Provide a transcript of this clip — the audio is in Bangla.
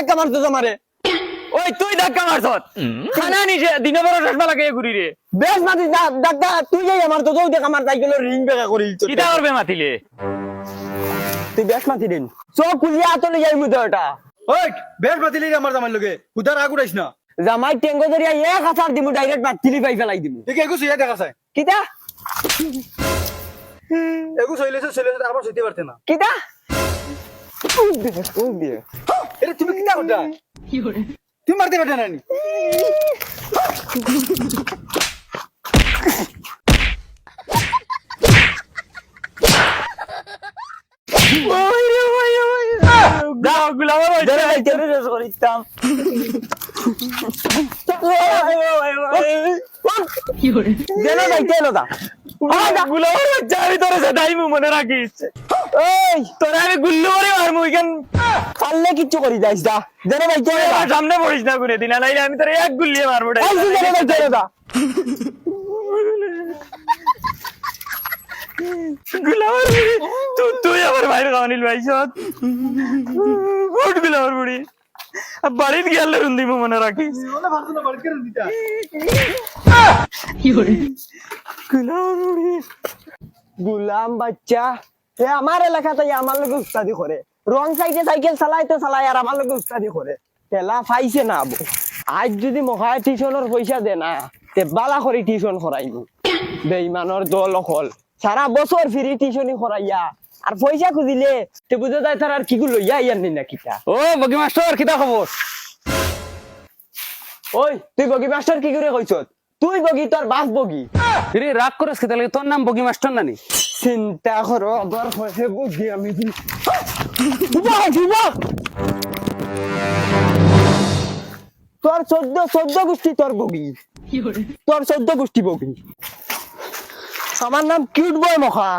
ধাক্কা মারতো আমারে ওই তুই ধাক্কা মারছত খানা নিছে দিন বড় চশমা লাগাই ঘুরি রে বেশ মাতি ধাক্কা তুই যাই আমার তো দেখ আমার সাইকেল রিং বেকা করি কিটা করবে মাতিলে তুই বেশ মাতি দিন চোখ খুলিয়া আতলে যাই মুদে ওটা ওই বেশ বাতিলি আমার জামাই লগে উদার আগুড়াইছ না জামাই টেঙ্গো ধরিয়া এক হাজার দিমু ডাইরেক্ট বাতিলি পাই ফেলাই দিমু ঠিক এগুছ ইয়া দেখা যায় কিটা এগুছ হইলেছে ছেলেছে আবার সইতে পারতে না কিটা এটা তুমি কিটা ওটা তুমি মারতে পারতে না নি যাও গুলাম ধরে যাইতে রেস করিতাম যেন যাইতে এলো দা গুলাম বাচ্চা আমি তোরে সেটাইমু মনে রাখিস ওই তোরে আমি গুল্লু করে মারমু ইখান পারলে কিচ্ছু করি যাইস দা যেন যাইতে এলো দা আমার সামনে পড়িস না করে দিনা নাইলে আমি তোরে এক গুল্লিয়ে মারবো এই যে যেন যাইতে এলো দা গুলাম তুই আমার ভাইয়ের খাওয়ানিল ভাইসত উঠ গুলাম বুড়ি বাড়িতে গেলে রুন্দিমু মনে রাখিস ওলা ভাবছ না বাড়ি করে দিতা গুলাম বাচ্চা এ আমার এলাকাতে আমার লোক উস্তাদি করে রং সাইডে সাইকেল চালাইতে চালাই আর আমার লোক উস্তাদি করে তেলা পাইছে না আবু আজ যদি মহায় টিউশনের পয়সা দে না তে বালা করে টিউশন করাইনি বেইমানর দল অকল সারা বছর ফ্রি টিউশনই করাইয়া আর পয়সা খুঁজিলে তে বুঝে যায় তার আর কি গুলো লইয়া ইয়ার নি না কিটা ও বগি মাস্টার কিতা খবর ওই তুই বগি মাস্টার কি করে কইছ তুই বগি তোর বাপ বগি রে রাগ করিস কি তাহলে তোর নাম বগি মাস্টার নানি চিন্তা করো আবার হয়েছে বুদ্ধি আমি তোর চোদ্দ গোষ্ঠী তোর বগি তোর 14 গোষ্ঠী বগি আমার নাম কিউট বয় মখা